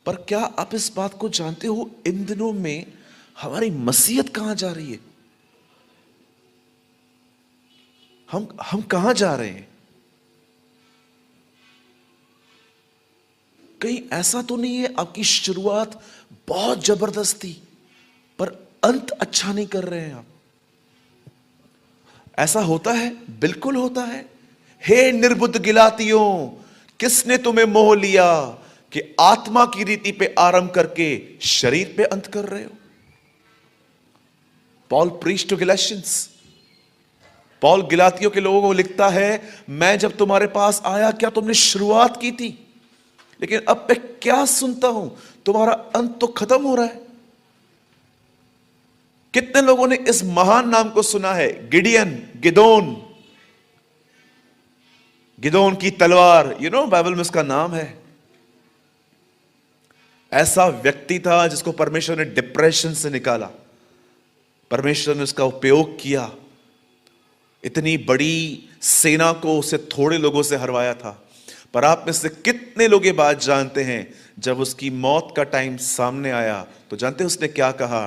पर क्या आप इस बात को जानते हो, इन दिनों में हमारी मसीहत कहां जा रही है? हम कहां जा रहे हैं? कहीं ऐसा तो नहीं है आपकी शुरुआत बहुत जबरदस्त थी पर अंत अच्छा नहीं कर रहे हैं आप? ऐसा होता है, बिल्कुल होता है। हे निर्बुद्ध गिलातियों, किसने तुम्हें मोह लिया कि आत्मा की रीति पे आरंभ करके शरीर पे अंत कर रहे हो? Paul preach to Galatians. Paul गिलातियों के लोगों को लिखता है, मैं जब तुम्हारे पास आया क्या तुमने शुरुआत की थी, लेकिन अब मैं क्या सुनता हूं, तुम्हारा अंत तो खत्म हो रहा है। कितने लोगों ने इस महान नाम को सुना है? गिडियन, गिदोन, गिदोन की तलवार, बाइबल में उसका नाम है। ऐसा व्यक्ति था जिसको परमेश्वर ने डिप्रेशन से निकाला, परमेश्वर ने उसका उपयोग किया, इतनी बड़ी सेना को उसे थोड़े लोगों से हरवाया था। पर आप में से कितने लोग ये बात जानते हैं, जब उसकी मौत का टाइम सामने आया तो जानते हैं उसने क्या कहा?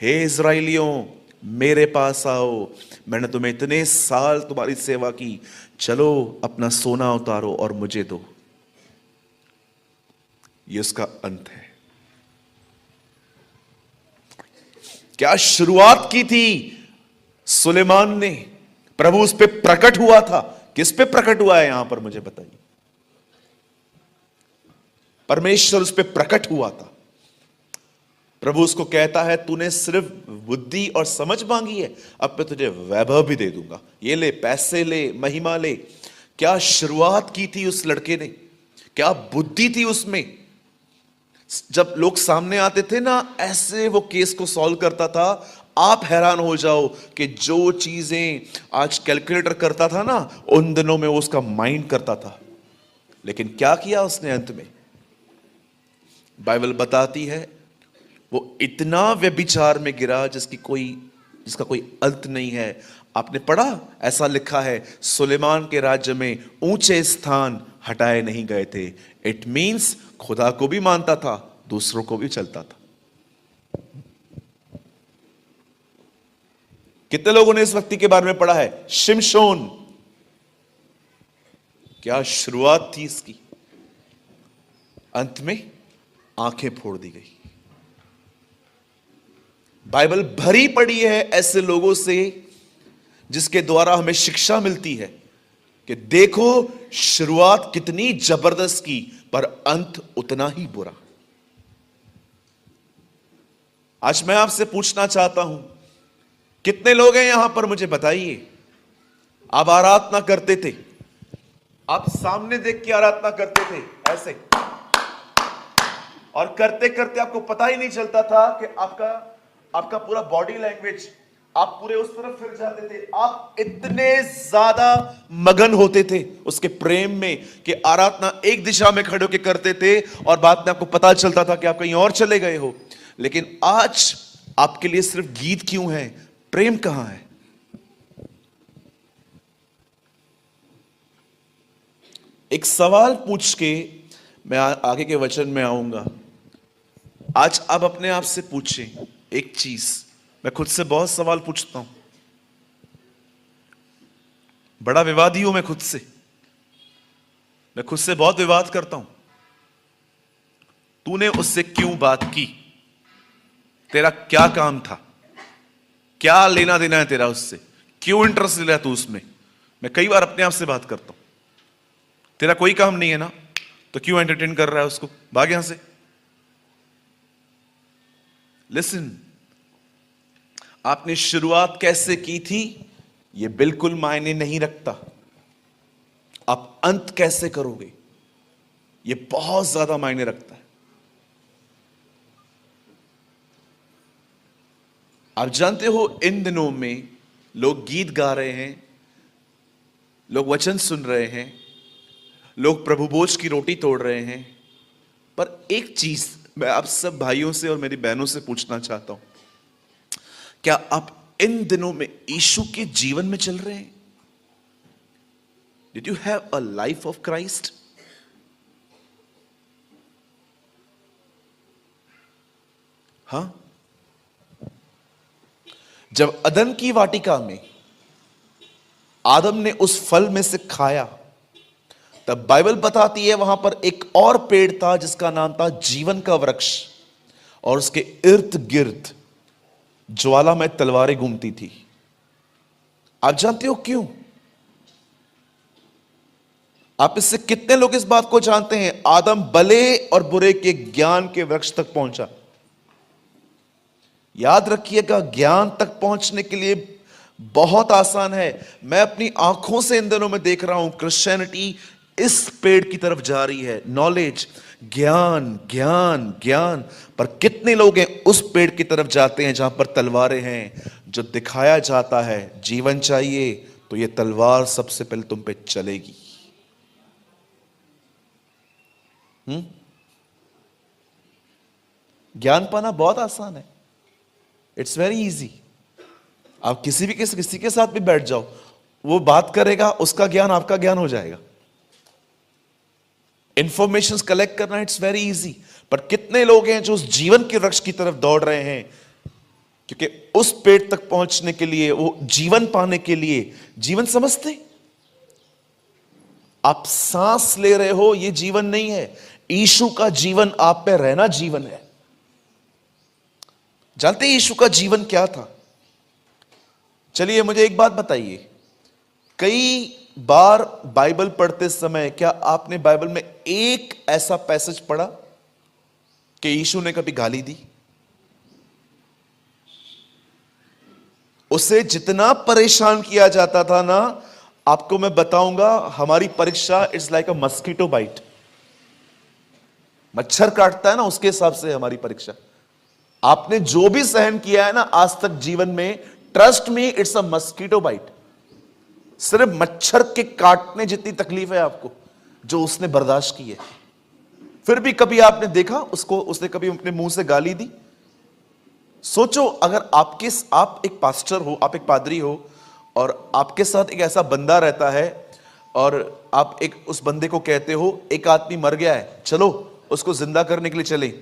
हे इज़राइलियों, मेरे पास आओ, मैंने तुम्हें इतने साल तुम्हारी सेवा की, चलो अपना सोना उतारो और मुझे दो। ये उसका अंत है। क्या शुरुआत की थी सुलेमान ने? प्रभु उस पे प्रकट हुआ था। किस पे प्रकट हुआ है यहां पर मुझे बताइए? परमेश्वर उस पे प्रकट हुआ था। प्रभु उसको कहता है, तूने सिर्फ बुद्धि और समझ मांगी है, अब मैं तुझे वैभव भी दे दूंगा। ये ले, पैसे ले, महिमा ले। क्या शुरुआत की थी उस लड़के ने, क्या बुद्धि थी उसमें। जब लोग सामने आते थे ना, ऐसे वो केस को सॉल्व करता था। आप हैरान हो जाओ कि जो चीजें आज कैलकुलेटर करता था ना, उन दिनों में वो उसका माइंड करता था। लेकिन क्या किया उसने अंत में? बाइबल बताती है वो इतना व्यभिचार में गिरा जिसका कोई अंत नहीं है। आपने पढ़ा, ऐसा लिखा है, सुलेमान के राज्य में ऊंचे स्थान हटाए नहीं गए थे। इट मींस खुदा को भी मानता था, दूसरों को भी चलता था। कितने लोगों ने इस व्यक्ति के बारे में पढ़ा है? शिमशोन। क्या शुरुआत थी इसकी, अंत में आंखें फोड़ दी गई। बाइबल भरी पड़ी है ऐसे लोगों से जिसके द्वारा हमें शिक्षा मिलती है कि देखो शुरुआत कितनी जबरदस्त की, पर अंत उतना ही बुरा। आज मैं आपसे पूछना चाहता हूं, कितने लोग हैं यहां पर, मुझे बताइए। आप आराधना करते थे, आप सामने देख के आराधना करते थे ऐसे, और करते करते आपको पता ही नहीं चलता था कि आपका पूरा बॉडी लैंग्वेज, आप पूरे उस तरफ फिर जाते थे। आप इतने ज्यादा मगन होते थे उसके प्रेम में कि आराधना एक दिशा में खड़े होकर करते थे और बाद में आपको पता चलता था कि आप कहीं और चले गए हो। लेकिन आज आपके लिए सिर्फ गीत क्यों है, प्रेम कहां है? एक सवाल पूछ के मैं आगे के वचन में आऊंगा। आज आप अपने आप से पूछें एक चीज। मैं खुद से बहुत सवाल पूछता हूं, बड़ा विवादी हूं मैं खुद से बहुत विवाद करता हूं। तूने उससे क्यों बात की? तेरा क्या काम था? क्या लेना देना है तेरा उससे? क्यों इंटरेस्ट ले रहा है तू उसमें? मैं कई बार अपने आप से बात करता हूं, तेरा कोई काम नहीं है ना, तो क्यों एंटरटेन कर रहा है उसको? भाग यहां से। लिसन, आपने शुरुआत कैसे की थी यह बिल्कुल मायने नहीं रखता। आप अंत कैसे करोगे यह बहुत ज्यादा मायने रखता है। आप जानते हो, इन दिनों में लोग गीत गा रहे हैं, लोग वचन सुन रहे हैं, लोग प्रभु भोज की रोटी तोड़ रहे हैं, पर एक चीज मैं आप सब भाइयों से और मेरी बहनों से पूछना चाहता हूं, क्या आप इन दिनों में यीशु के जीवन में चल रहे हैं? Did you have a life of Christ? हां, जब अदन की वाटिका में आदम ने उस फल में से खाया, तब बाइबल बताती है वहां पर एक और पेड़ था जिसका नाम था जीवन का वृक्ष, और उसके इर्द गिर्द ज्वालामय तलवारें घूमती थी। आप जानते हो क्यों? आप इससे कितने लोग इस बात को जानते हैं? आदम भले और बुरे के ज्ञान के वृक्ष तक पहुंचा। याद रखिएगा, ज्ञान तक पहुंचने के लिए बहुत आसान है। मैं अपनी आंखों से इन दिनों में देख रहा हूं क्रिश्चियनिटी इस पेड़ की तरफ जा रही है, नॉलेज, ज्ञान ज्ञान ज्ञान। पर कितने लोग हैं उस पेड़ की तरफ जाते हैं जहां पर तलवारें हैं, जो दिखाया जाता है जीवन चाहिए तो यह तलवार सबसे पहले तुम पे चलेगी। ज्ञान पाना बहुत आसान है, इट्स वेरी इजी। आप किसी के साथ भी बैठ जाओ, वो बात करेगा, उसका ज्ञान आपका ज्ञान हो जाएगा। इंफॉर्मेशन कलेक्ट करना इट्स वेरी इजी। पर कितने लोग हैं जो उस जीवन के वृक्ष की तरफ दौड़ रहे हैं, क्योंकि उस पेड़ तक पहुंचने के लिए, वो जीवन पाने के लिए, जीवन समझते आप सांस ले रहे हो, ये जीवन नहीं है। यीशु का जीवन आप पे रहना जीवन है। जानते हैं यीशु का जीवन क्या था? चलिए मुझे एक बात बताइए, कई बार बाइबल पढ़ते समय क्या आपने बाइबल में एक ऐसा पैसेज पढ़ा कि यीशु ने कभी गाली दी? उसे जितना परेशान किया जाता था ना, आपको मैं बताऊंगा, हमारी परीक्षा it's like a mosquito bite. मच्छर काटता है ना, उसके हिसाब से हमारी परीक्षा। आपने जो भी सहन किया है ना आज तक जीवन में, trust me, it's a mosquito bite. सिर्फ मच्छर के काटने जितनी तकलीफ है आपको, जो उसने बर्दाश्त की है। फिर भी कभी आपने देखा उसको, उसने कभी अपने मुंह से गाली दी? सोचो, अगर आप एक पास्टर हो, आप एक पादरी हो, और आपके साथ एक ऐसा बंदा रहता है, और आप एक उस बंदे को कहते हो एक आदमी मर गया है, चलो उसको जिंदा करने के लिए चले,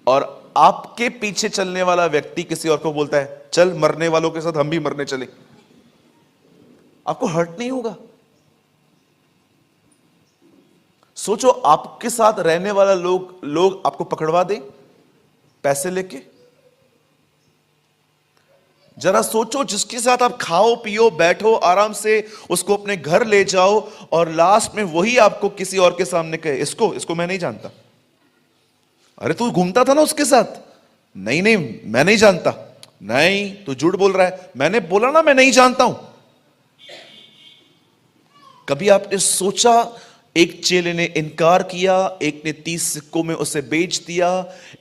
और आपके पीछे चलने वाला व्यक्ति किसी और को बोलता है चल मरने वालों के साथ हम भी मरने चले, आपको हर्ट नहीं होगा? सोचो आपके साथ रहने वाला लोग आपको पकड़वा दे पैसे लेके। जरा सोचो, जिसके साथ आप खाओ पियो बैठो आराम से, उसको अपने घर ले जाओ, और लास्ट में वही आपको किसी और के सामने कहे इसको मैं नहीं जानता। अरे तू घूमता था ना उसके साथ। नहीं मैं नहीं जानता। नहीं, तू झूठ बोल रहा है। मैंने बोला ना मैं नहीं जानता हूं। कभी आपने सोचा, एक चेले ने इनकार किया, एक ने 30 सिक्कों में उसे बेच दिया,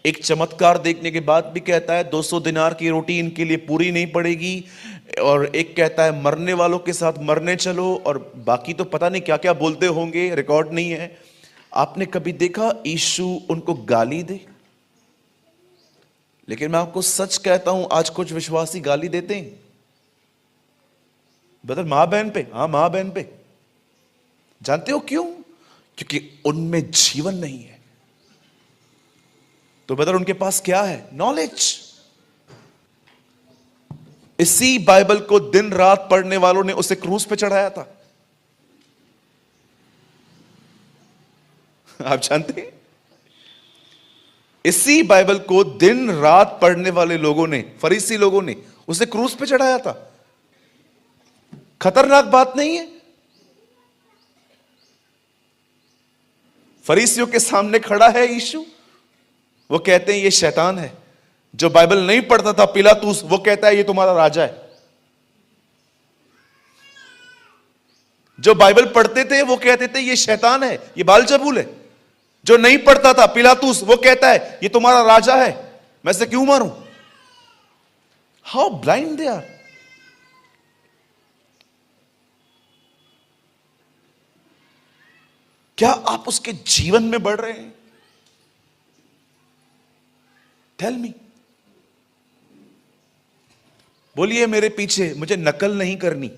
एक चमत्कार देखने के बाद भी कहता है 200 दिनार की रोटी इनके लिए पूरी नहीं पड़ेगी, और एक कहता है मरने वालों के साथ मरने चलो, और बाकी तो पता नहीं क्या क्या बोलते होंगे, रिकॉर्ड नहीं है। आपने कभी देखा यीशु उनको गाली दे? लेकिन मैं आपको सच कहता हूं, आज कुछ विश्वासी गाली देते हैं बदल मां बहन पे। हाँ, मां बहन पे। जानते हो क्यों? क्योंकि उनमें जीवन नहीं है। तो बदल उनके पास क्या है? नॉलेज। इसी बाइबल को दिन रात पढ़ने वालों ने उसे क्रूस पे चढ़ाया था। आप जानते हैं, इसी बाइबल को दिन रात पढ़ने वाले लोगों ने, फरीसी लोगों ने उसे क्रूस पे चढ़ाया था। खतरनाक बात नहीं है? फरीसियों के सामने खड़ा है यीशु, वो कहते हैं ये शैतान है। जो बाइबल नहीं पढ़ता था पिलातुस, वो कहता है ये तुम्हारा राजा है। जो बाइबल पढ़ते थे वो कहते थे ये शैतान है, ये बालजबूल है। जो नहीं पढ़ता था पिलातुस, वो कहता है ये तुम्हारा राजा है, मैं इसे क्यों मारूं? How blind they are. क्या आप उसके जीवन में बढ़ रहे हैं? Tell me. बोलिए मेरे पीछे, मुझे नकल नहीं करनी।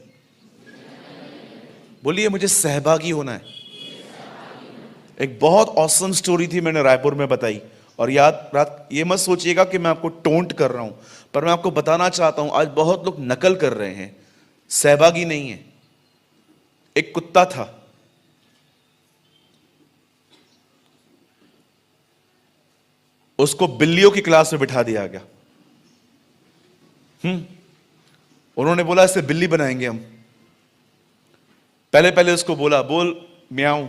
बोलिए मुझे सहभागी होना है। एक बहुत ऑसम स्टोरी थी, मैंने रायपुर में बताई, और याद रात ये मत सोचिएगा कि मैं आपको टोंट कर रहा हूं, पर मैं आपको बताना चाहता हूं आज बहुत लोग नकल कर रहे हैं, सहभागी नहीं है। एक कुत्ता था, उसको बिल्लियों की क्लास में बिठा दिया गया। उन्होंने बोला इसे बिल्ली बनाएंगे हम। पहले पहले उसको बोला बोल म्याऊं,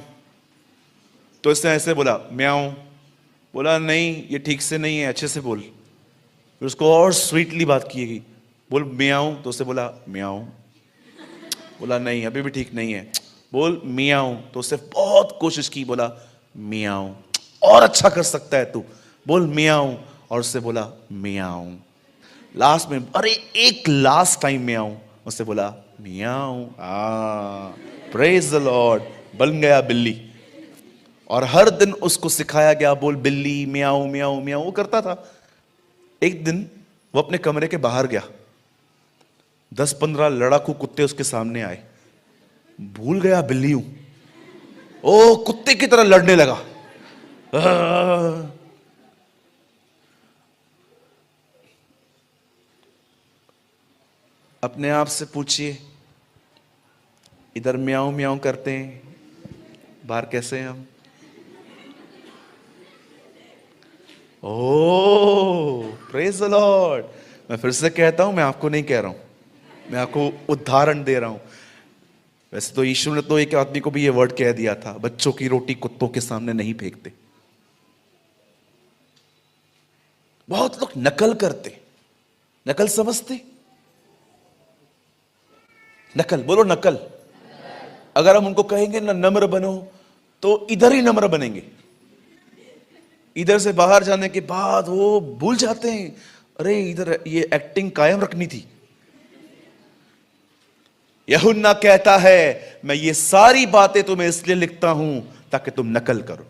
तो इसने ऐसे बोला म्याऊं, बोला नहीं ये ठीक से नहीं है, अच्छे से बोल। फिर उसको और स्वीटली बात की गई, बोल म्याऊं, तो उसने बोला म्याऊं, बोला नहीं अभी भी ठीक नहीं है, बोल मियाऊं, तो उसने बहुत कोशिश की, बोला मियाऊं, और अच्छा कर सकता है तू, बोल मियाऊं, और उससे बोला मियाऊं। लास्ट में अरे एक लास्ट टाइम मियाऊं, उससे बोला मियाऊं। प्रेज द लॉर्ड, बन गया बिल्ली। और हर दिन उसको सिखाया गया बोल बिल्ली मियाऊं मियाऊं मियाऊं, वो करता था। एक दिन वो अपने कमरे के बाहर गया, 10-15 लड़ाकू कुत्ते उसके सामने आए, भूल गया बिल्ली हूं, ओ कुत्ते की तरह लड़ने लगा। अपने आप से पूछिए, इधर म्याऊं म्याऊं करते हैं, बाहर कैसे हैं हम? ओह प्रेज द लॉर्ड। मैं फिर से कहता हूं, मैं आपको नहीं कह रहा हूं, मैं आपको उदाहरण दे रहा हूं। वैसे तो यीशु ने तो एक आदमी को भी ये वर्ड कह दिया था, बच्चों की रोटी कुत्तों के सामने नहीं फेंकते। बहुत लोग नकल करते, नकल समझते, नकल बोलो नकल। अगर हम उनको कहेंगे ना नम्र बनो, तो इधर ही नम्र बनेंगे, इधर से बाहर जाने के बाद वो भूल जाते हैं, अरे इधर ये एक्टिंग कायम रखनी थी। यूहन्ना कहता है मैं ये सारी बातें तुम्हें इसलिए लिखता हूं ताकि तुम नकल करो,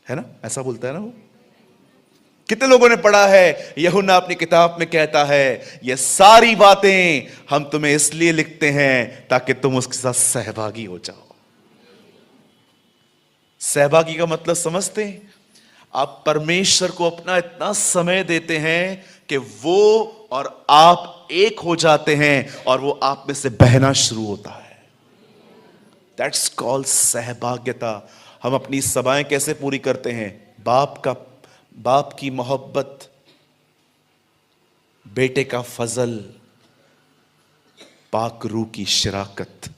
है ना, ऐसा बोलता है ना वो। कितने लोगों ने पढ़ा है, यूहन्ना अपनी किताब में कहता है ये सारी बातें हम तुम्हें इसलिए लिखते हैं ताकि तुम उसके साथ सहभागी हो जाओ। सहभागी का मतलब समझते हैं? आप परमेश्वर को अपना इतना समय देते हैं कि वो और आप एक हो जाते हैं और वो आप में से बहना शुरू होता है। दैट्स कॉल्ड सहभागिता। हम अपनी सभाएं कैसे पूरी करते हैं? बाप की मोहब्बत, बेटे का फजल, पाक रूह की शराकत,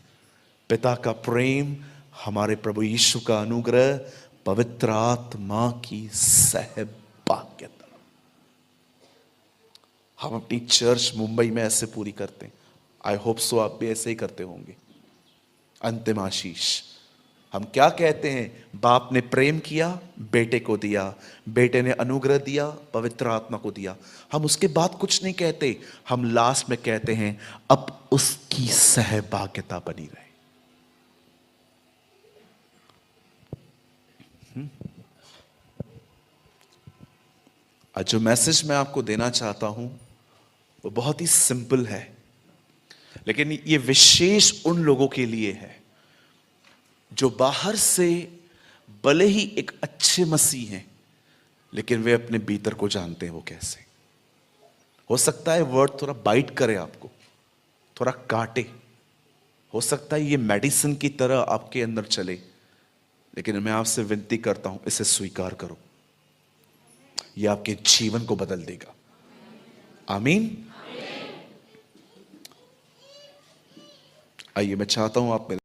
पिता का प्रेम, हमारे प्रभु यीशु का अनुग्रह, पवित्र आत्मा की सहभागिता। हम अपनी चर्च मुंबई में ऐसे पूरी करते हैं। आई होप सो आप भी ऐसे ही करते होंगे। अंतिम आशीष हम क्या कहते हैं? बाप ने प्रेम किया, बेटे को दिया, बेटे ने अनुग्रह दिया, पवित्र आत्मा को दिया। हम उसके बाद कुछ नहीं कहते, हम लास्ट में कहते हैं अब उसकी सहभागिता बनी रहे। आज जो मैसेज मैं आपको देना चाहता हूं वो बहुत ही सिंपल है, लेकिन ये विशेष उन लोगों के लिए है जो बाहर से भले ही एक अच्छे मसीह हैं, लेकिन वे अपने भीतर को जानते हैं वो कैसे। हो सकता है वर्ड थोड़ा बाइट करे आपको, थोड़ा काटे, हो सकता है ये मेडिसिन की तरह आपके अंदर चले, लेकिन मैं आपसे विनती करता हूं इसे स्वीकार करो, यह आपके जीवन को बदल देगा। आमीन। आइए मैं चाहता हूं आप मेरे